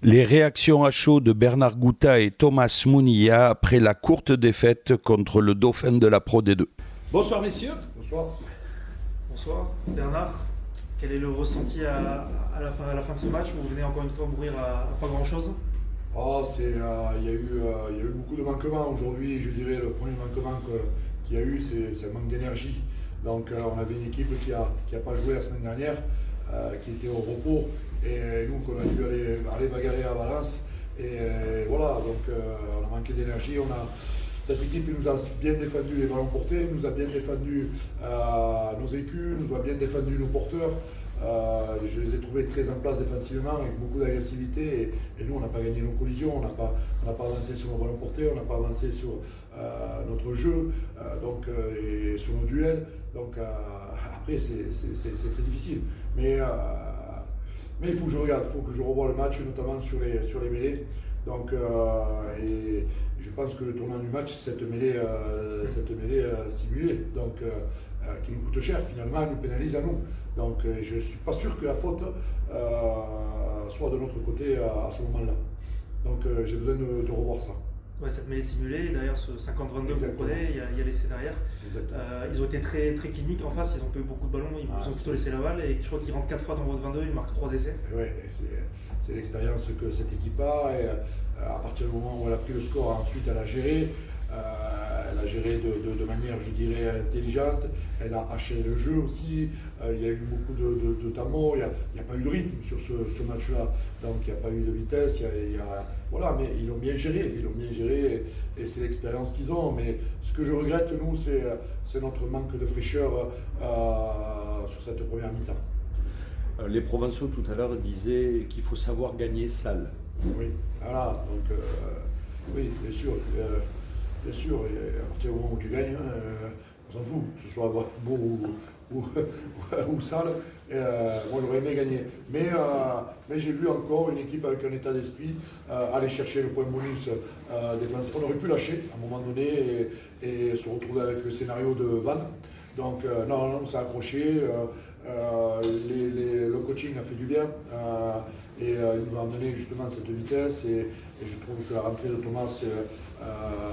Les réactions à chaud de Bernard Gouta et Thomas Mounilla après la courte défaite contre le dauphin de la Pro D2. Bonsoir messieurs. Bonsoir. Bonsoir. Bernard, quel est le ressenti à la fin de ce match? Vous venez encore une fois mourir à pas grand-chose. Il y a eu beaucoup de manquements aujourd'hui. Je dirais le premier manquement qu'il y a eu, c'est un manque d'énergie. Donc on avait une équipe qui a pas joué la semaine dernière, qui était au repos. Et nous, qu'on a dû aller bagarrer à Valence. Et voilà, donc on a manqué d'énergie. Cette équipe nous a bien défendu les ballons portés, nous a bien défendu nos écus, nous a bien défendu nos porteurs. Je les ai trouvés très en place défensivement avec beaucoup d'agressivité et nous on n'a pas gagné nos collisions, on n'a pas avancé sur nos ballons portés, on n'a pas avancé sur notre jeu et sur nos duels. Donc après c'est très difficile. Mais il faut que je regarde, il faut que je revoie le match, notamment sur les mêlées. Donc, et je pense que le tournant du match, c'est cette mêlée simulée, donc, qui nous coûte cher finalement, nous pénalise à nous. Donc je ne suis pas sûr que la faute soit de notre côté à ce moment-là. Donc j'ai besoin de revoir ça. Ouais, cette mêlée simulée, derrière ce 50-22 que vous prenez, il y a l'essai derrière. Ils ont été très, très cliniques en face, ils ont pas eu beaucoup de ballons, ils vous ont plutôt laissé la balle et je crois qu'ils rentrent 4 fois dans votre 22, ils marquent 3 essais. Oui, c'est l'expérience que cette équipe a et à partir du moment où elle a pris le score, ensuite elle a géré. Elle a géré de manière, je dirais, intelligente. Elle a haché le jeu aussi. Il y a eu beaucoup de temps mort. Il n'y a pas eu de rythme sur ce match-là. Donc il n'y a pas eu de vitesse. Voilà, mais ils l'ont bien géré. Et c'est l'expérience qu'ils ont. Mais ce que je regrette, nous, c'est notre manque de fraîcheur sur cette première mi-temps. Les Provençaux tout à l'heure disaient qu'il faut savoir gagner sale. Oui, voilà. Donc, oui, bien sûr. Bien sûr, et à partir du moment où tu gagnes, on s'en fout, que ce soit beau ou sale. Moi, j'aurais aimé gagner. Mais j'ai vu encore une équipe avec un état d'esprit aller chercher le point bonus défensif. On aurait pu lâcher à un moment donné et se retrouver avec le scénario de Vannes. Donc, non, ça a accroché. Le coaching a fait du bien. Et il nous a amené justement cette vitesse et je trouve que la rentrée de Thomas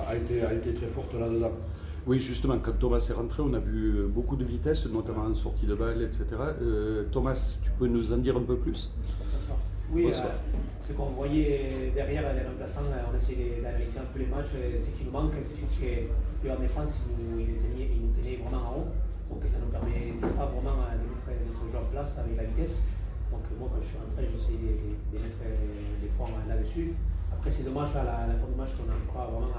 a été très forte là-dedans. Oui, justement, quand Thomas est rentré, on a vu beaucoup de vitesse, notamment en sortie de balle, etc. Thomas, tu peux nous en dire un peu plus? Bonsoir. Oui, ce qu'on voyait derrière les remplaçants, on essayait d'analyser un peu les matchs, ce qui nous manque, c'est sûr qu'en défense, il nous tenait vraiment en haut, donc ça ne nous permettait pas vraiment de mettre notre jeu en place avec la vitesse. Donc moi quand je suis rentré, j'ai essayé de mettre les points là-dessus. Après c'est dommage à la fin du match qu'on n'arrive pas vraiment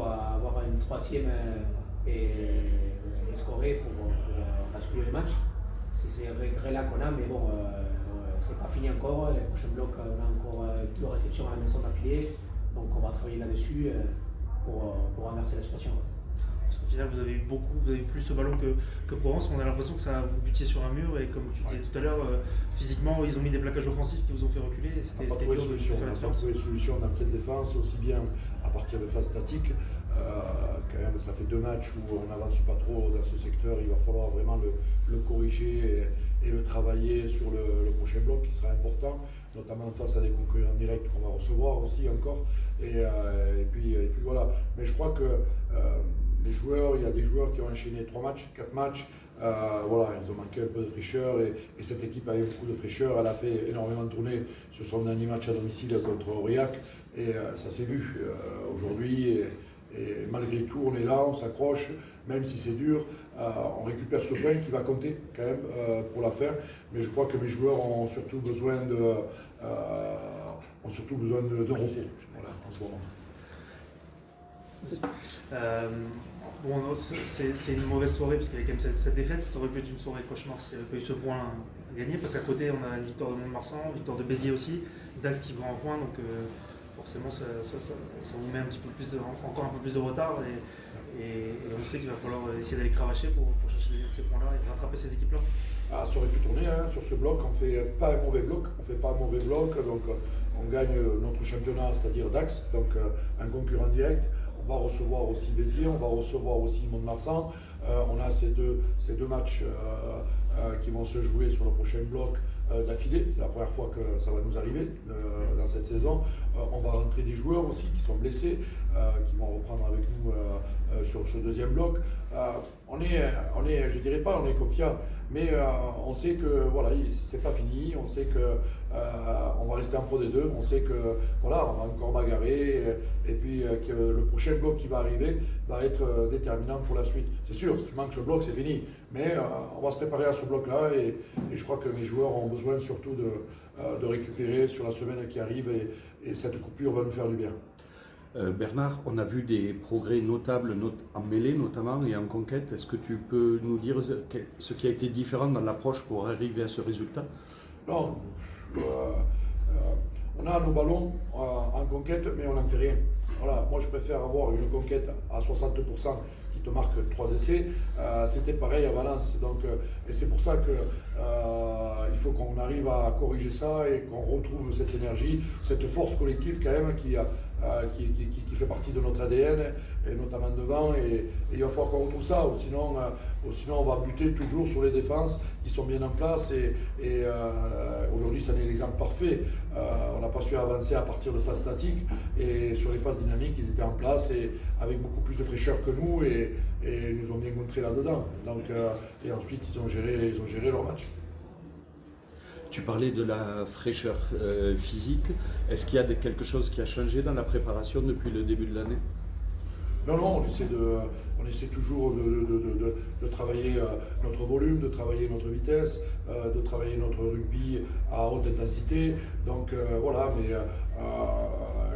à avoir une troisième et scorer pour basculer le match. C'est ces regrets-là qu'on a, mais bon, c'est pas fini encore. Les prochains blocs, on a encore 2 réceptions à la maison d'affilée. Donc on va travailler là-dessus pour renverser la situation. Au final, vous avez eu plus ce ballon que Provence. On a l'impression que ça vous butiez sur un mur et comme tu disais tout à l'heure, physiquement, ils ont mis des plaquages offensifs qui vous ont fait reculer. On n'a pas trouvé de solution dans cette défense, aussi bien à partir de phases statiques. Quand même, ça fait 2 matchs où on n'avance pas trop dans ce secteur. Il va falloir vraiment le corriger et le travailler sur le prochain bloc qui sera important, notamment face à des concurrents directs qu'on va recevoir aussi encore. Et puis voilà. Mais je crois que les joueurs, il y a des joueurs qui ont enchaîné 3 matchs, 4 matchs. Voilà, ils ont manqué un peu de fraîcheur et cette équipe avait beaucoup de fraîcheur. Elle a fait énormément tourner sur son dernier match à domicile contre Aurillac et ça s'est vu aujourd'hui. Et malgré tout, on est là, on s'accroche, même si c'est dur, on récupère ce point qui va compter quand même pour la fin. Mais je crois que mes joueurs ont surtout besoin de repos voilà, en ce moment. Bon, c'est une mauvaise soirée parce qu'il y avait quand même cette défaite. Ça aurait pu être une soirée cauchemar s'il n'y avait pas eu ce point à gagner. Parce qu'à côté, on a une victoire de Mont-de-Marsan, une victoire de Béziers aussi, Dax qui va en point. Donc forcément, ça vous met encore un peu plus de retard. Et on sait qu'il va falloir essayer d'aller cravacher pour chercher ces points-là et rattraper ces équipes-là. Ça aurait pu tourner sur ce bloc. On ne fait pas un mauvais bloc. Donc on gagne notre championnat, c'est-à-dire Dax, donc un concurrent direct. On va recevoir aussi Béziers, on va recevoir aussi Mont-de-Marsan. On a ces deux matchs qui vont se jouer sur le prochain bloc d'affilée. C'est la première fois que ça va nous arriver dans cette saison. On va rentrer des joueurs aussi qui sont blessés, qui vont reprendre avec nous sur ce deuxième bloc. On est, je dirais pas, on est confiant, mais on sait que voilà, c'est pas fini. On sait que on va rester en Pro D2. On sait que voilà, on va encore bagarrer, et puis que le prochain bloc qui va arriver va être déterminant pour la suite. C'est sûr, si tu manques ce bloc, c'est fini. Mais on va se préparer à ce bloc-là, et je crois que mes joueurs ont besoin surtout de récupérer sur la semaine qui arrive, et cette coupure va nous faire du bien. Bernard, on a vu des progrès notables en mêlée notamment et en conquête. Est-ce que tu peux nous dire ce qui a été différent dans l'approche pour arriver à ce résultat? Non, on a nos ballons en conquête, mais on n'en fait rien. Voilà, moi je préfère avoir une conquête à 60% qui te marque 3 essais. C'était pareil à Valence. Donc, et c'est pour ça que il faut qu'on arrive à corriger ça et qu'on retrouve cette énergie, cette force collective quand même qui fait partie de notre ADN, et notamment devant, et il va falloir qu'on retrouve ça, ou sinon on va buter toujours sur les défenses qui sont bien en place, et aujourd'hui ça n'est l'exemple parfait. On n'a pas su avancer à partir de phases statiques, et sur les phases dynamiques ils étaient en place et avec beaucoup plus de fraîcheur que nous, et nous ont bien montré là-dedans. Donc, et ensuite ils ont géré leur match. Tu parlais de la fraîcheur physique. Est-ce qu'il y a quelque chose qui a changé dans la préparation depuis le début de l'année? Non, on essaie toujours de travailler notre volume, de travailler notre vitesse, de travailler notre rugby à haute intensité. Donc voilà, mais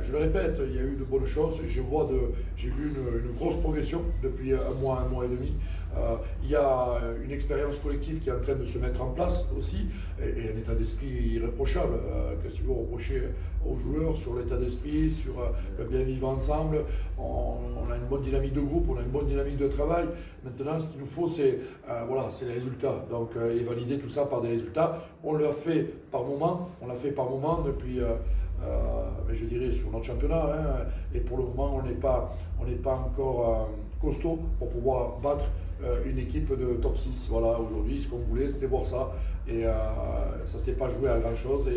je le répète, il y a eu de bonnes choses. J'ai vu une grosse progression depuis un mois et demi. Il y a une expérience collective qui est en train de se mettre en place aussi, et un état d'esprit irréprochable. Qu'est-ce que tu veux reprocher aux joueurs sur l'état d'esprit, sur le bien vivre ensemble? On a une bonne dynamique de groupe, on a une bonne dynamique de travail. Maintenant, ce qu'il nous faut, c'est les résultats. Donc, et valider tout ça par des résultats. On l'a fait par moment, depuis, mais je dirais, sur notre championnat. Et pour le moment, on n'est pas encore costaud pour pouvoir battre une équipe de top 6. Voilà, aujourd'hui, ce qu'on voulait, c'était voir ça. Et ça ne s'est pas joué à grand-chose,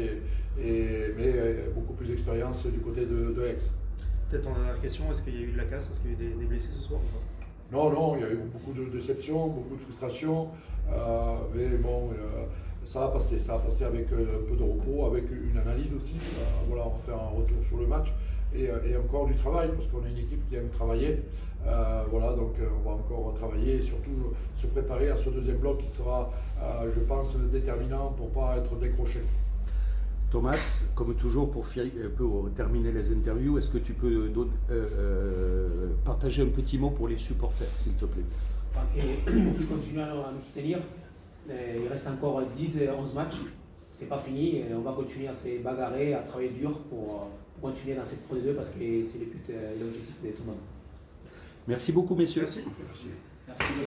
mais beaucoup plus d'expérience du côté de Aix. Peut-être en dernière question, est-ce qu'il y a eu de la casse? Est-ce qu'il y a eu des blessés ce soir? Non, il y a eu beaucoup de déceptions, beaucoup de frustrations, mais bon, ça va passer avec un peu de repos, avec une analyse aussi. Voilà, on va faire un retour sur le match, et encore du travail, parce qu'on a une équipe qui aime travailler. Voilà, donc on va encore travailler et surtout se préparer à ce deuxième bloc qui sera, je pense, déterminant pour ne pas être décroché. Thomas, comme toujours, pour terminer les interviews, est-ce que tu peux partager un petit mot pour les supporters, s'il te plaît? Ils continuent à nous soutenir. Il reste encore 10-11 matchs. C'est pas fini. On va continuer à se bagarrer, à travailler dur pour continuer dans cette Pro D2, parce que c'est le but et l'objectif de tout le monde. Merci beaucoup, messieurs. Merci. Merci.